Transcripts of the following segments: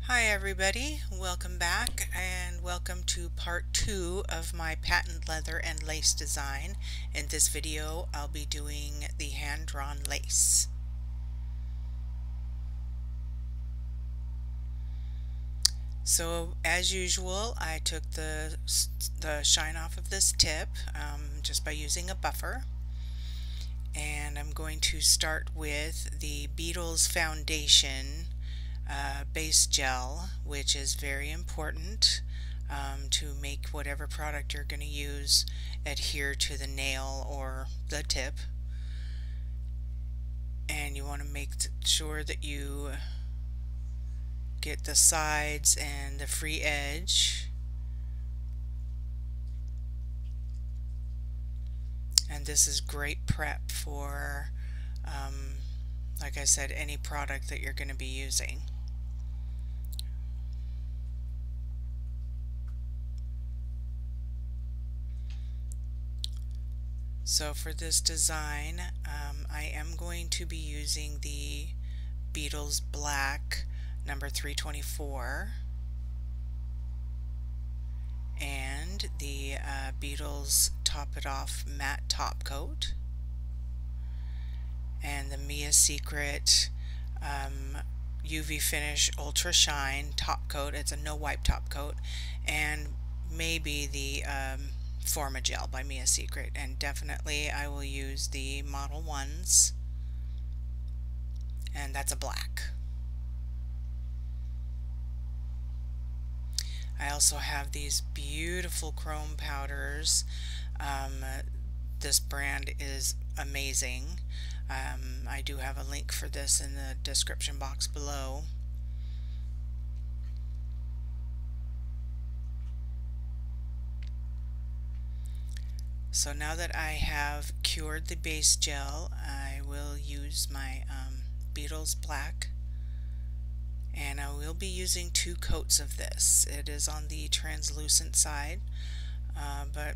Hi everybody, welcome back and welcome to part 2 of my patent leather and lace design. In this video I'll be doing the hand-drawn lace. So as usual I took the shine off of this tip just by using a buffer, and I'm going to start with the Beetles Foundation base gel, which is very important to make whatever product you're going to use adhere to the nail or the tip. And you want to make sure that you get the sides and the free edge. And this is great prep for, like I said, any product that you're going to be using. So for this design, I am going to be using the Beetles Black number 324 and the Beetles Top It Off Matte Top Coat and the Mia Secret UV Finish Ultra Shine Top Coat. It's a no wipe top coat, and maybe the Forma Gel by Mia Secret, and definitely I will use the Model 1s, and that's a black. I also have these beautiful chrome powders. This brand is amazing. I do have a link for this in the description box below. So now that I have cured the base gel, I will use my Beetles Black, and I will be using 2 coats of this. It is on the translucent side, but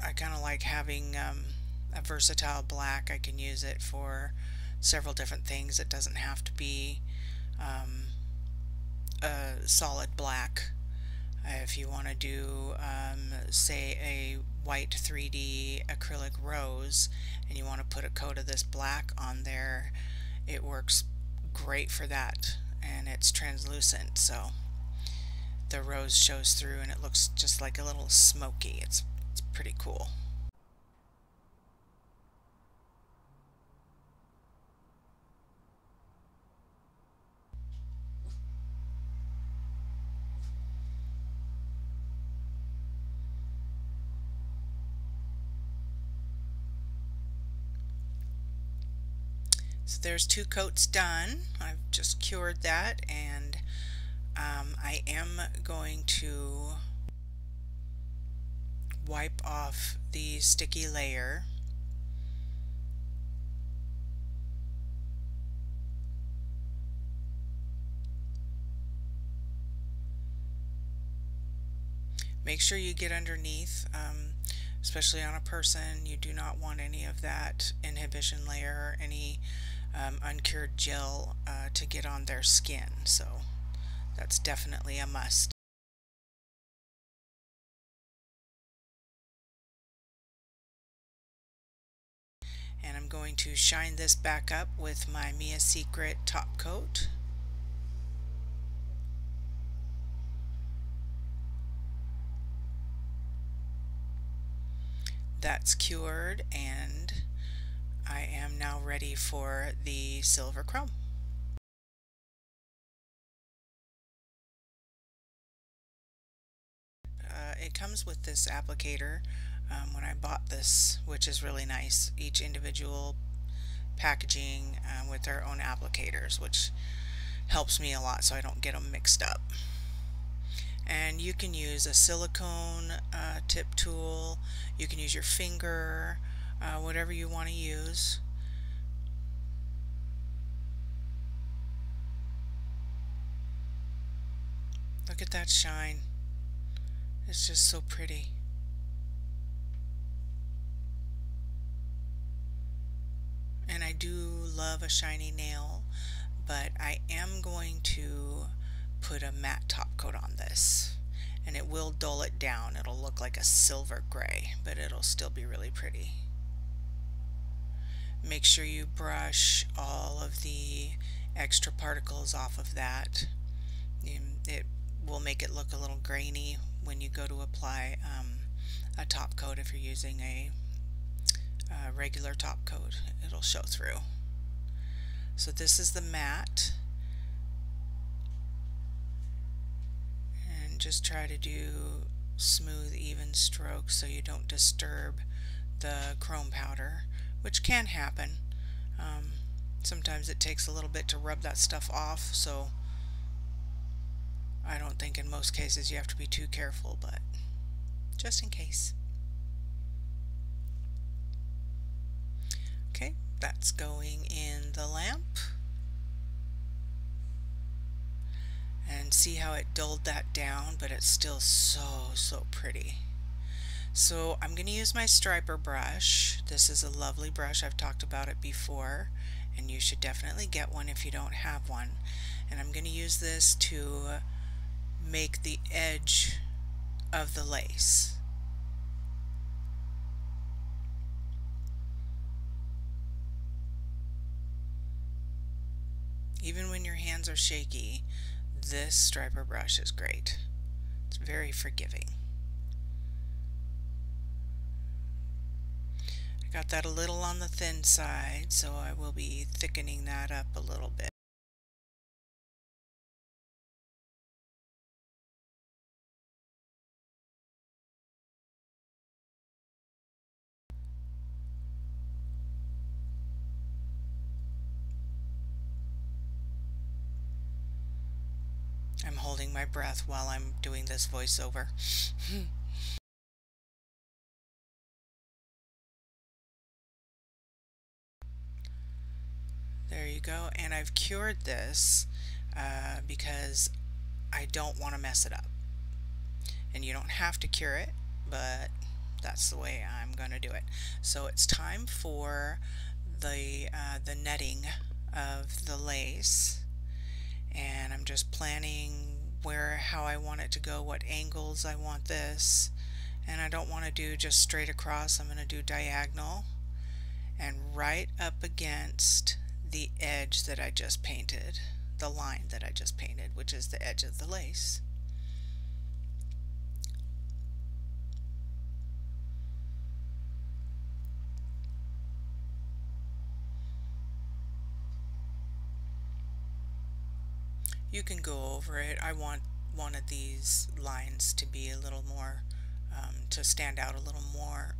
I kind of like having a versatile black. I can use it for several different things. It doesn't have to be a solid black. If you want to do say a white 3D acrylic rose and you want to put a coat of this black on there, it works great for that, and it's translucent, so the rose shows through and it looks just like a little smoky. It's pretty cool. So there's 2 coats done. I've just cured that, and I am going to wipe off the sticky layer. Make sure you get underneath, especially on a person. You do not want any of that inhibition layer or any uncured gel to get on their skin, so that's definitely a must. And I'm going to shine this back up with my Mia Secret top coat. That's cured, and I am now ready for the silver chrome. It comes with this applicator when I bought this, which is really nice. Each individual packaging with their own applicators, which helps me a lot so I don't get them mixed up. And you can use a silicone tip tool, you can use your finger, whatever you want to use. Look at that shine. It's just so pretty. And I do love a shiny nail, but I am going to put a matte top coat on this, and it will dull it down. It'll look like a silver gray, but it'll still be really pretty. Make sure you brush all of the extra particles off of that. It will make it look a little grainy when you go to apply a top coat. If you're using a regular top coat, it'll show through. So this is the matte, and just try to do smooth, even strokes so you don't disturb the chrome powder, which can happen. Sometimes it takes a little bit to rub that stuff off, so I don't think in most cases you have to be too careful, but just in case. Okay, that's going in the lamp. And see how it dulled that down, but it's still so pretty. So I'm going to use my striper brush. This is a lovely brush. I've talked about it before, and you should definitely get one if you don't have one. And I'm going to use this to make the edge of the lace. Even when your hands are shaky, this striper brush is great. It's very forgiving. I got that a little on the thin side, so I will be thickening that up a little bit. I'm holding my breath while I'm doing this voiceover. There you go, and I've cured this because I don't want to mess it up. And you don't have to cure it, but that's the way I'm going to do it. So it's time for the netting of the lace, and I'm just planning how I want it to go, what angles I want this, and I don't want to do just straight across. I'm going to do diagonal and right up against the edge that I just painted, the line that I just painted, which is the edge of the lace. You can go over it. I wanted these lines to be a little more, to stand out a little more,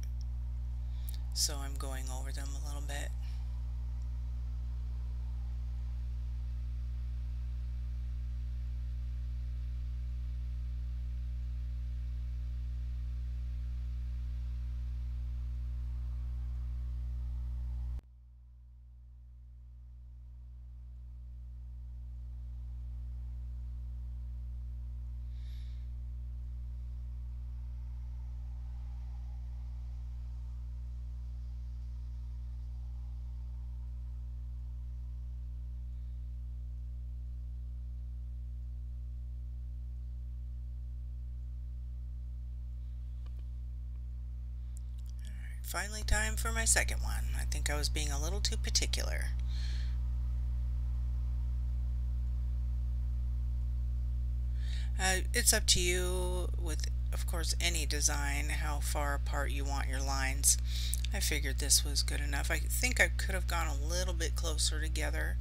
so I'm going over them a little bit. Finally, time for my second one. I think I was being a little too particular. It's up to you with, of course, any design, how far apart you want your lines. I figured this was good enough. I think I could have gone a little bit closer together,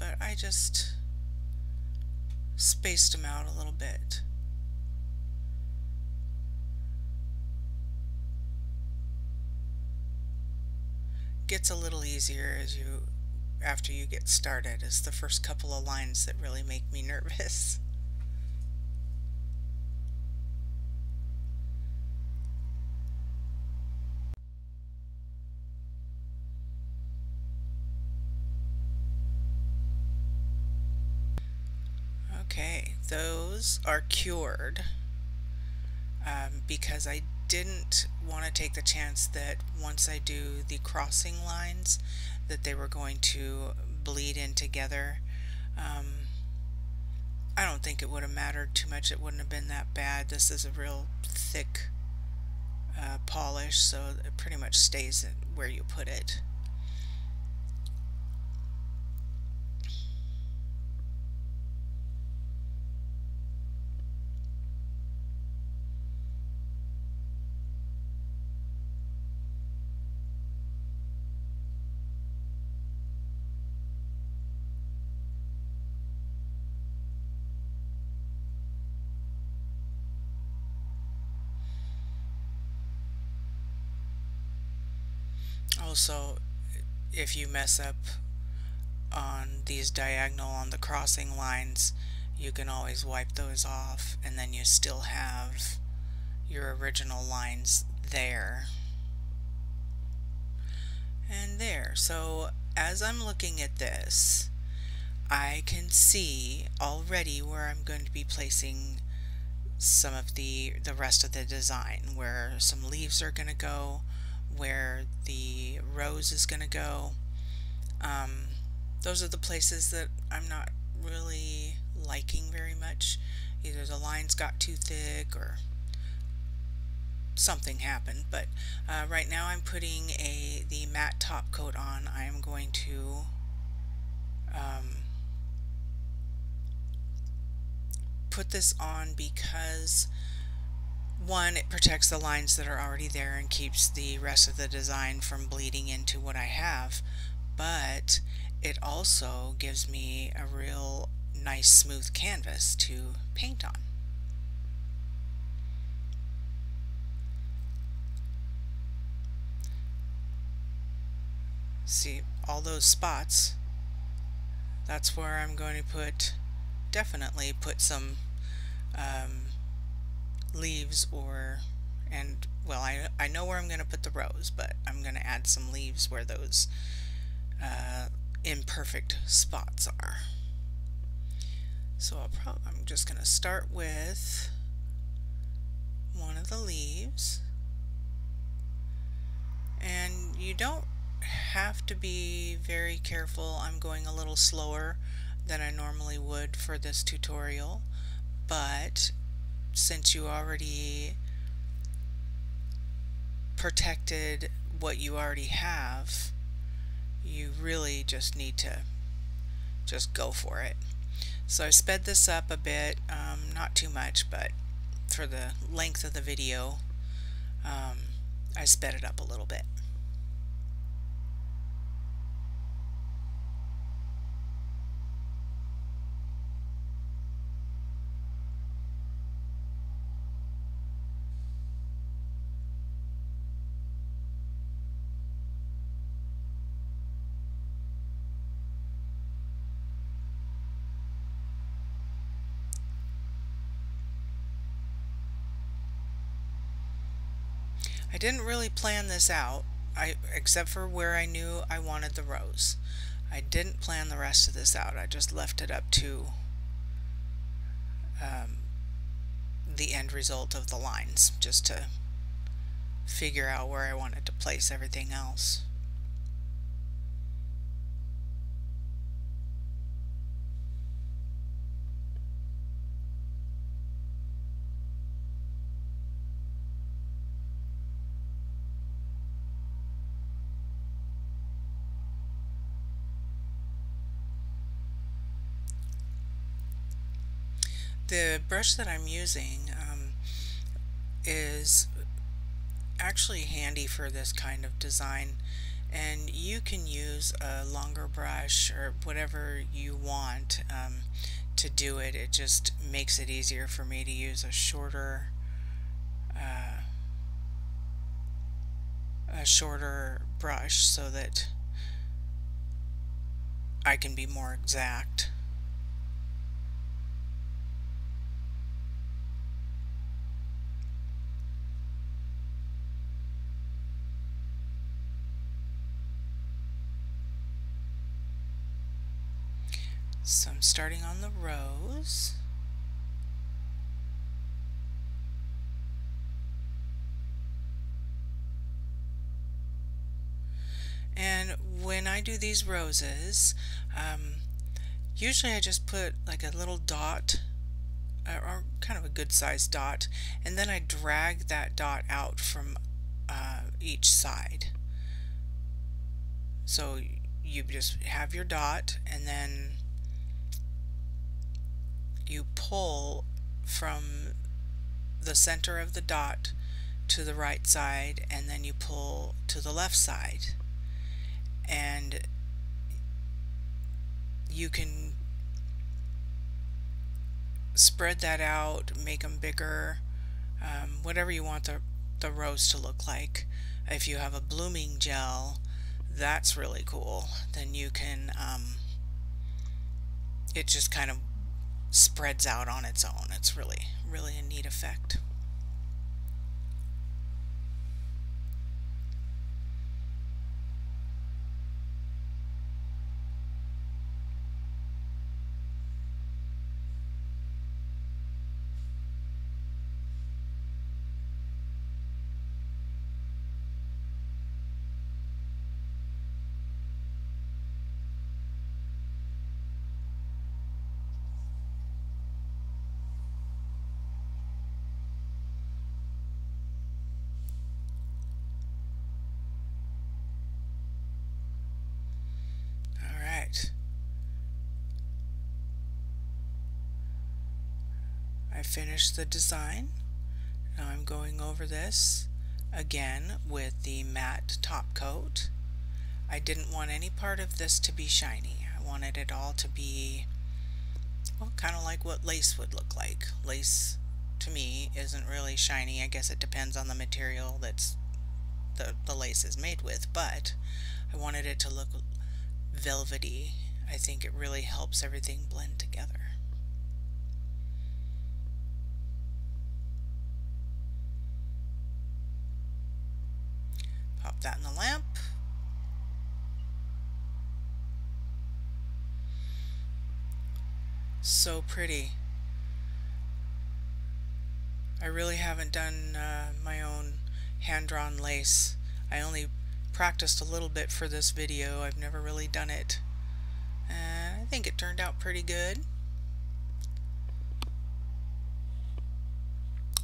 but I just spaced them out a little bit. Gets a little easier after you get started. It's the first couple of lines that really make me nervous. Okay, those are cured because I didn't want to take the chance that once I do the crossing lines that they were going to bleed in together. I don't think it would have mattered too much. It wouldn't have been that bad. This is a real thick polish, so it pretty much stays where you put it. Also, if you mess up on these diagonal on the crossing lines, you can always wipe those off, and then you still have your original lines there and there. So as I'm looking at this, I can see already where I'm going to be placing some of the rest of the design, where some leaves are going to go, where the rose is going to go. Those are the places that I'm not really liking very much. Either the lines got too thick or something happened, but right now I'm putting the matte top coat on. I am going to put this on because one, it protects the lines that are already there and keeps the rest of the design from bleeding into what I have, but it also gives me a real nice smooth canvas to paint on. See all those spots? That's where I'm going to definitely put some leaves, and well, I know where I'm going to put the rose, but I'm going to add some leaves where those imperfect spots are. So I'm just going to start with one of the leaves, and you don't have to be very careful. I'm going a little slower than I normally would for this tutorial, but since you already protected what you already have, you really just need to just go for it. So I sped this up a bit, not too much, but for the length of the video, I sped it up a little bit. I didn't really plan this out, except for where I knew I wanted the rose. I didn't plan the rest of this out. I just left it up to the end result of the lines, just to figure out where I wanted to place everything else. The brush that I'm using is actually handy for this kind of design, and you can use a longer brush or whatever you want to do it. It just makes it easier for me to use a shorter brush so that I can be more exact. So I'm starting on the rose. And when I do these roses, Usually I just put like a little dot, or kind of a good sized dot, and then I drag that dot out from each side. So you just have your dot, and then you pull from the center of the dot to the right side, and then you pull to the left side, and you can spread that out, make them bigger, whatever you want the rose to look like. If you have a blooming gel, that's really cool. Then you can, it just kind of spreads out on its own. It's really, really a neat effect. All right. I finished the design. Now I'm going over this again with the matte top coat. I didn't want any part of this to be shiny. I wanted it all to be, well, kind of like what lace would look like. Lace, to me, isn't really shiny. I guess it depends on the material that's the lace is made with, but I wanted it to look velvety. I think it really helps everything blend together. Pop that in the lamp. So pretty. I really haven't done my own hand-drawn lace. I only practiced a little bit for this video. I've never really done it. And I think it turned out pretty good.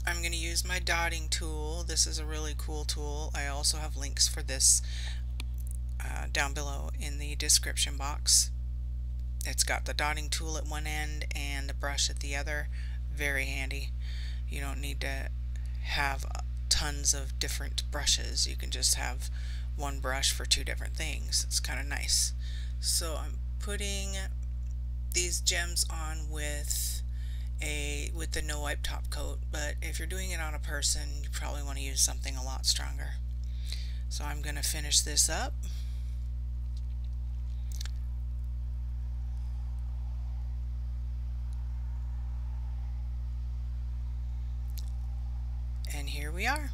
I'm going to use my dotting tool. This is a really cool tool. I also have links for this down below in the description box. It's got the dotting tool at one end and the brush at the other. Very handy. You don't need to have tons of different brushes. You can just have one brush for two different things. It's kind of nice. So I'm putting these gems on with the no wipe top coat, but if you're doing it on a person, you probably want to use something a lot stronger. So I'm going to finish this up. And here we are.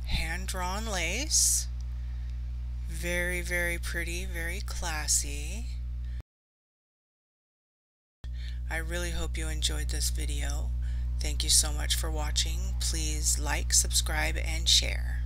Hand-drawn lace. Very, very pretty, very classy. I really hope you enjoyed this video. Thank you so much for watching. Please like, subscribe, and share.